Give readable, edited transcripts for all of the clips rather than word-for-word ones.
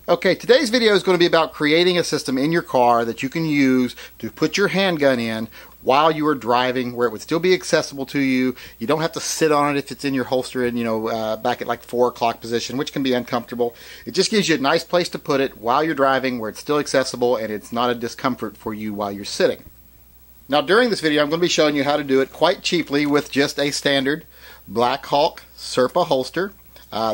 Okay, today's video is going to be about creating a system in your car that you can use to put your handgun in while you are driving, where it would still be accessible to you. You don't have to sit on it if it's in your holster and, back at like 4 o'clock position, which can be uncomfortable. It just gives you a nice place to put it while you're driving where it's still accessible and it's not a discomfort for you while you're sitting. Now, during this video, I'm going to be showing you how to do it quite cheaply with just a standard Black Hawk Serpa holster.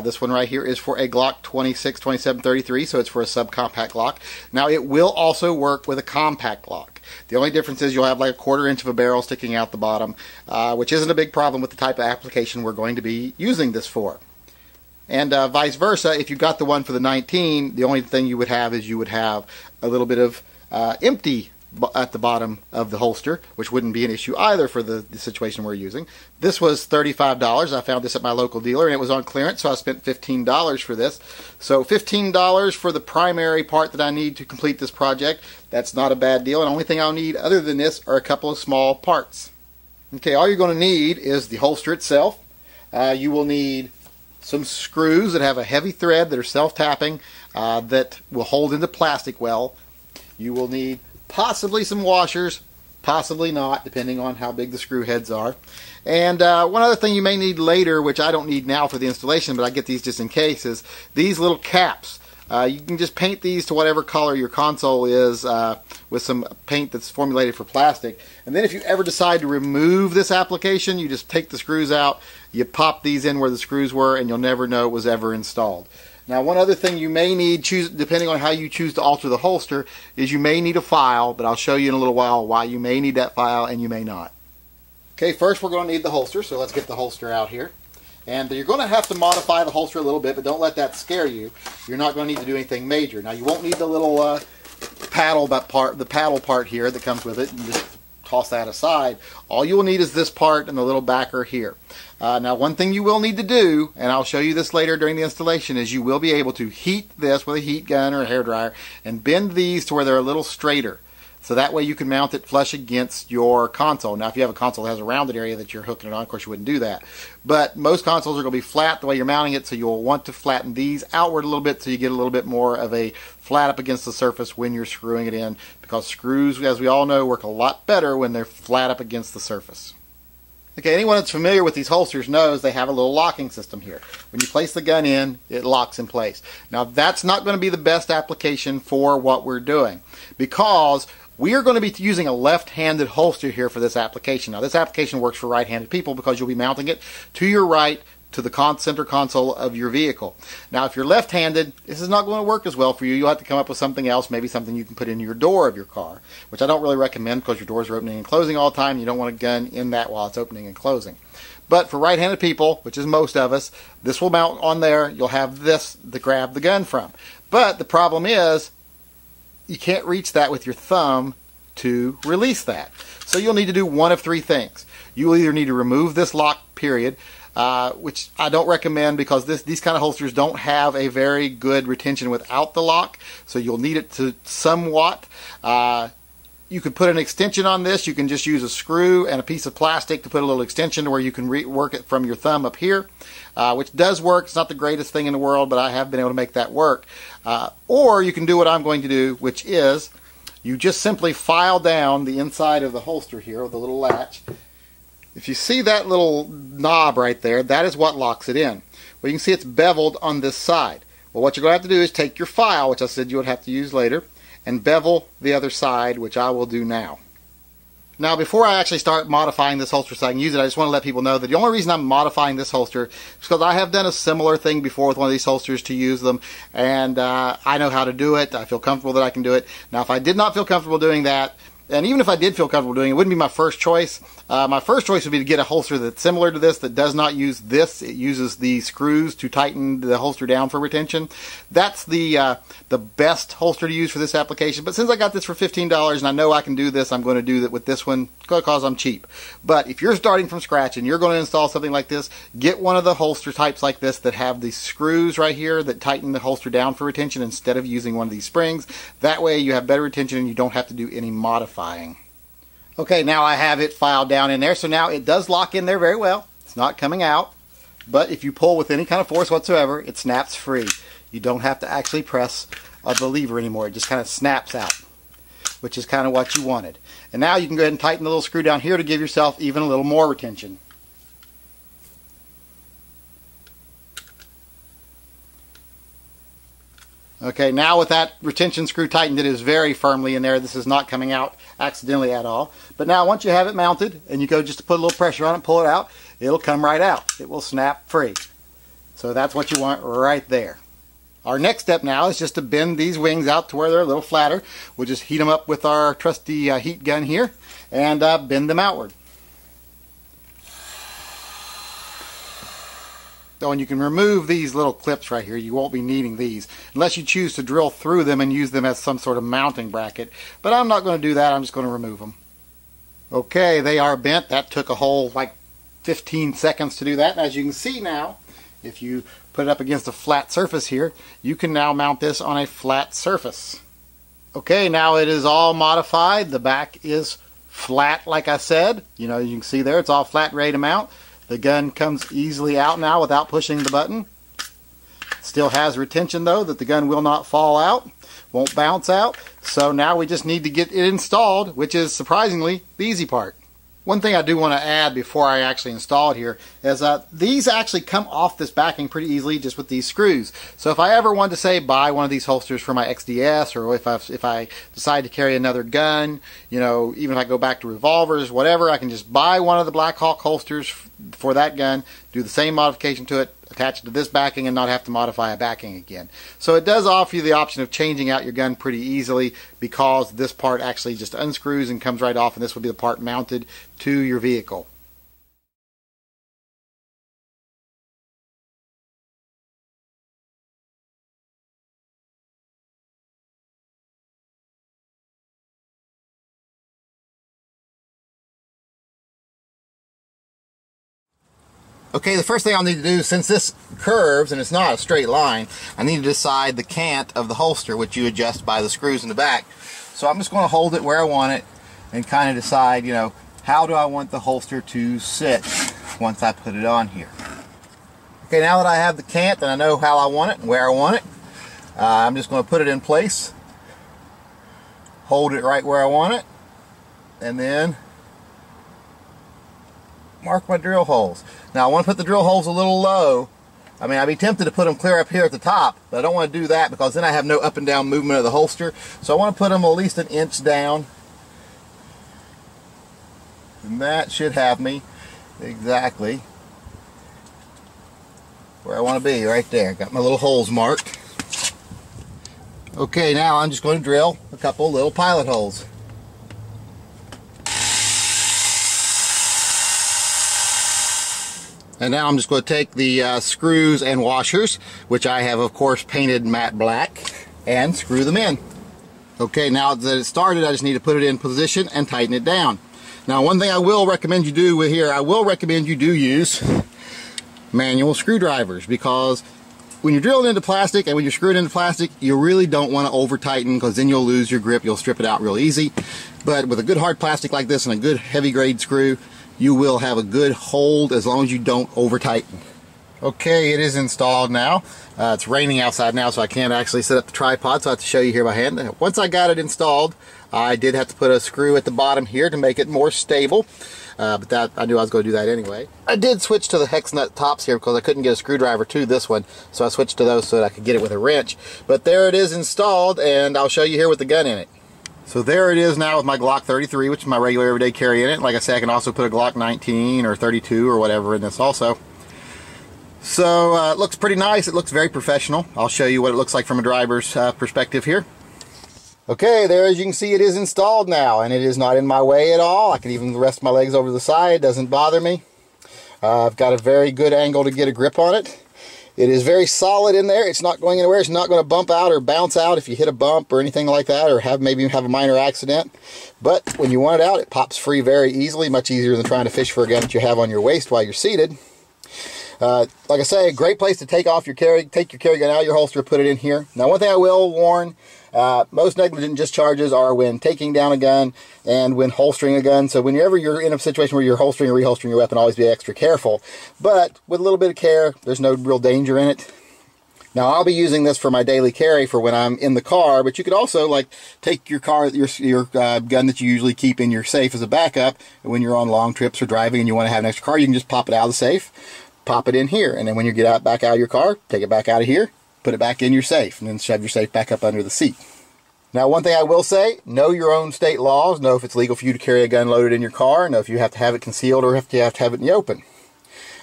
This one right here is for a Glock 26-27-33, so it's for a subcompact Glock. Now, it will also work with a compact Glock. The only difference is you'll have like a 1/4 inch of a barrel sticking out the bottom, which isn't a big problem with the type of application we're going to be using this for. And vice versa, if you got the one for the 19, the only thing you would have is you would have a little bit of empty at the bottom of the holster, which wouldn't be an issue either for the situation we're using. This was $35. I found this at my local dealer and it was on clearance, so I spent $15 for this. So $15 for the primary part that I need to complete this project. That's not a bad deal, and the only thing I'll need other than this are a couple of small parts. Okay, all you're going to need is the holster itself. You will need some screws that have a heavy thread that are self-tapping that will hold into plastic well. You will need possibly some washers, possibly not, depending on how big the screw heads are. And one other thing you may need later, which I don't need now for the installation, but I get these just in case, is these little caps. You can just paint these to whatever color your console is with some paint that's formulated for plastic. And then if you ever decide to remove this application, you just take the screws out, you pop these in where the screws were, and you'll never know it was ever installed. Now, one other thing you may need, depending on how you choose to alter the holster, is you may need a file, but I'll show you in a little while why you may need that file and you may not. Okay, first we're going to need the holster, so let's get the holster out here. And you're going to have to modify the holster a little bit, but don't let that scare you. You're not going to need to do anything major. Now, you won't need the little paddle part here that comes with it, and just toss that aside. All you will need is this part and the little backer here. Now, one thing you will need to do, and I'll show you this later during the installation, is you will be able to heat this with a heat gun or a hairdryer and bend these to where they're a little straighter. So that way you can mount it flush against your console. Now, if you have a console that has a rounded area that you're hooking it on, of course you wouldn't do that. But most consoles are going to be flat the way you're mounting it, so you'll want to flatten these outward a little bit so you get a little bit more of a flat up against the surface when you're screwing it in, because screws, as we all know, work a lot better when they're flat up against the surface. Okay, anyone that's familiar with these holsters knows they have a little locking system here. When you place the gun in, it locks in place. Now, that's not going to be the best application for what we're doing, because we are going to be using a left-handed holster here for this application. Now, this application works for right-handed people because you'll be mounting it to your right to the center console of your vehicle. Now, if you're left-handed, this is not going to work as well for you. You'll have to come up with something else, maybe something you can put in your door of your car, which I don't really recommend because your doors are opening and closing all the time. You don't want a gun in that while it's opening and closing. But for right-handed people, which is most of us, this will mount on there. You'll have this to grab the gun from. But the problem is, you can't reach that with your thumb to release that. So you'll need to do one of three things. You will either need to remove this lock period, which I don't recommend because these kind of holsters don't have a very good retention without the lock, so you'll need it to somewhat. You could put an extension on this. You can just use a screw and a piece of plastic to put a little extension to where you can work it from your thumb up here, which does work. It's not the greatest thing in the world, but I have been able to make that work. Or you can do what I'm going to do, which is you just simply file down the inside of the holster here, with the little latch. If you see that little knob right there, that is what locks it in. Well, you can see it's beveled on this side. Well, what you're going to have to do is take your file, which I said you would have to use later, and bevel the other side, which I will do now. Now, before I actually start modifying this holster so I can use it, I just want to let people know that the only reason I'm modifying this holster is because I have done a similar thing before with one of these holsters to use them, and I know how to do it. I feel comfortable that I can do it. Now, if I did not feel comfortable doing that, and even if I did feel comfortable doing it, it wouldn't be my first choice. My first choice would be to get a holster that's similar to this, that does not use this. It uses the screws to tighten the holster down for retention. That's the best holster to use for this application. But since I got this for $15 and I know I can do this, I'm going to do that with this one because I'm cheap. But if you're starting from scratch and you're going to install something like this, get one of the holster types like this that have the screws right here that tighten the holster down for retention instead of using one of these springs. That way you have better retention and you don't have to do any modifying. Okay, now I have it filed down in there, so now it does lock in there very well. It's not coming out, but if you pull with any kind of force whatsoever, it snaps free. You don't have to actually press the lever anymore. It just kind of snaps out, which is kind of what you wanted. And now you can go ahead and tighten the little screw down here to give yourself even a little more retention. Okay, now with that retention screw tightened, it is very firmly in there. This is not coming out accidentally at all. But now once you have it mounted and you go just to put a little pressure on it, pull it out, it'll come right out. It will snap free. So that's what you want right there. Our next step now is just to bend these wings out to where they're a little flatter. We'll just heat them up with our trusty heat gun here and bend them outward. Oh, and you can remove these little clips right here. You won't be needing these unless you choose to drill through them and use them as some sort of mounting bracket. But I'm not going to do that. I'm just going to remove them. Okay, they are bent. That took a whole like 15 seconds to do that. And as you can see now, if you put it up against a flat surface here, you can now mount this on a flat surface. Okay, now it is all modified. The back is flat, like I said. You know, you can see there, it's all flat, ready to mount. The gun comes easily out now without pushing the button. Still has retention though, that the gun will not fall out, won't bounce out. So now we just need to get it installed, which is surprisingly the easy part. One thing I do want to add before I actually install it here is these actually come off this backing pretty easily just with these screws. So if I ever want to say buy one of these holsters for my XDS, or if I decide to carry another gun, you know, even if I go back to revolvers, whatever, I can just buy one of the Black Hawk holsters for that gun, do the same modification to it, attach it to this backing, and not have to modify a backing again. So it does offer you the option of changing out your gun pretty easily, because this part actually just unscrews and comes right off, and this will be the part mounted to your vehicle. Okay, the first thing I'll need to do, since this curves and it's not a straight line, I need to decide the cant of the holster, which you adjust by the screws in the back. So I'm just going to hold it where I want it and kind of decide, you know, how do I want the holster to sit once I put it on here. Okay, now that I have the cant and I know how I want it and where I want it, I'm just going to put it in place, hold it right where I want it, and then mark my drill holes. Now I want to put the drill holes a little low. I mean, I'd be tempted to put them clear up here at the top, but I don't want to do that because then I have no up and down movement of the holster. So I want to put them at least an inch down. And that should have me exactly where I want to be, right there. Got my little holes marked. Okay, now I'm just going to drill a couple little pilot holes. And now I'm just going to take the screws and washers, which I have of course painted matte black, and screw them in. Okay, now that it's started, I just need to put it in position and tighten it down. Now one thing I will recommend you do with here, I will recommend you do use manual screwdrivers, because when you're drilling into plastic and when you're screwing into plastic, you really don't want to over tighten, because then you'll lose your grip, you'll strip it out real easy. But with a good hard plastic like this and a good heavy grade screw, you will have a good hold as long as you don't over tighten. Okay, it is installed now. It's raining outside now, so I can't actually set up the tripod, so I have to show you here by hand. Once I got it installed, I did have to put a screw at the bottom here to make it more stable, but that I knew I was going to do that anyway. I did switch to the hex nut tops here because I couldn't get a screwdriver to this one, so I switched to those so that I could get it with a wrench. But there it is installed, and I'll show you here with the gun in it. So there it is now with my Glock 33, which is my regular everyday carry in it. Like I said, I can also put a Glock 19 or 32 or whatever in this also. So it looks pretty nice. It looks very professional. I'll show you what it looks like from a driver's perspective here. Okay, there, as you can see, it is installed now, and it is not in my way at all. I can even rest my legs over the side. It doesn't bother me. I've got a very good angle to get a grip on it. It is very solid in there. It's not going anywhere. It's not going to bump out or bounce out if you hit a bump or anything like that, or maybe have a minor accident. But when you want it out, it pops free very easily, much easier than trying to fish for a gun that you have on your waist while you're seated. Like I say, a great place to take your carry gun out of your holster, put it in here. Now, one thing I will warn, most negligent discharges are when taking down a gun and when holstering a gun. So whenever you're in a situation where you're holstering or reholstering your weapon, always be extra careful. But with a little bit of care, there's no real danger in it. Now I'll be using this for my daily carry for when I'm in the car, but you could also like take your gun that you usually keep in your safe as a backup. And when you're on long trips or driving and you want to have an extra car, you can just pop it out of the safe, pop it in here, and then when you get back out of your car, take it back out of here, put it back in your safe, and then shove your safe back up under the seat. Now, one thing I will say, know your own state laws. Know if it's legal for you to carry a gun loaded in your car. Know if you have to have it concealed or if you have to have it in the open.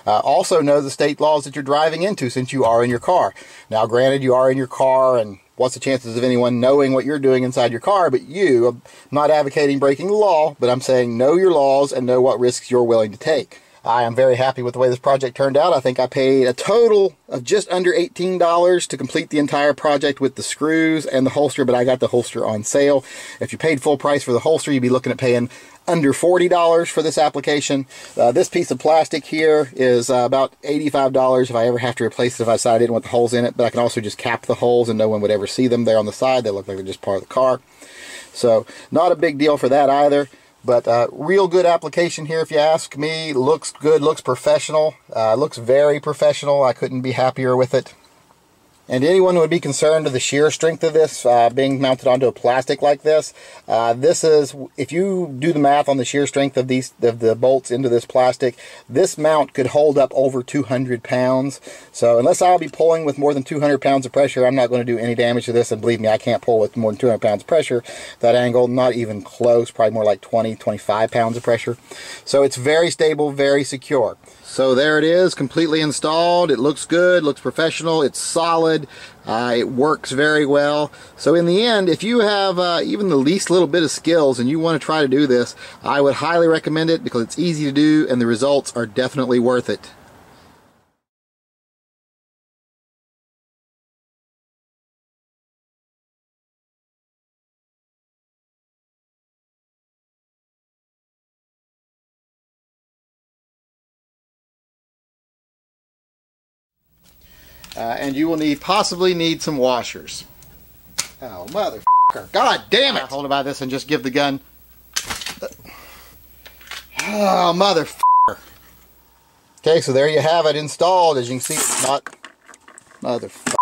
Also know the state laws that you're driving into since you are in your car. Now, granted, you are in your car, and what's the chances of anyone knowing what you're doing inside your car but you? I'm not advocating breaking the law, but I'm saying know your laws and know what risks you're willing to take. I am very happy with the way this project turned out. I think I paid a total of just under $18 to complete the entire project with the screws and the holster, but I got the holster on sale. If you paid full price for the holster, you'd be looking at paying under $40 for this application. This piece of plastic here is about $85 if I ever have to replace it if I decide I didn't want the holes in it, but I can also just cap the holes and no one would ever see them there on the side. They look like they're just part of the car. So not a big deal for that either. But real good application here if you ask me. Looks good, looks professional, looks very professional. I couldn't be happier with it. And anyone who would be concerned of the shear strength of this being mounted onto a plastic like this, this is, if you do the math on the shear strength of the bolts into this plastic, this mount could hold up over 200 pounds. So unless I'll be pulling with more than 200 pounds of pressure, I'm not going to do any damage to this. And believe me, I can't pull with more than 200 pounds of pressure. That angle, not even close, probably more like 20, 25 pounds of pressure. So it's very stable, very secure. So there it is, completely installed. It looks good, looks professional, it's solid, it works very well. So in the end, if you have even the least little bit of skills and you want to try to do this, I would highly recommend it because it's easy to do and the results are definitely worth it. And you will possibly need some washers. Oh, motherfucker. God damn it! Hold about this and just give the gun. Oh, motherfucker. Okay, so there you have it installed. As you can see, it's not... Motherfucker.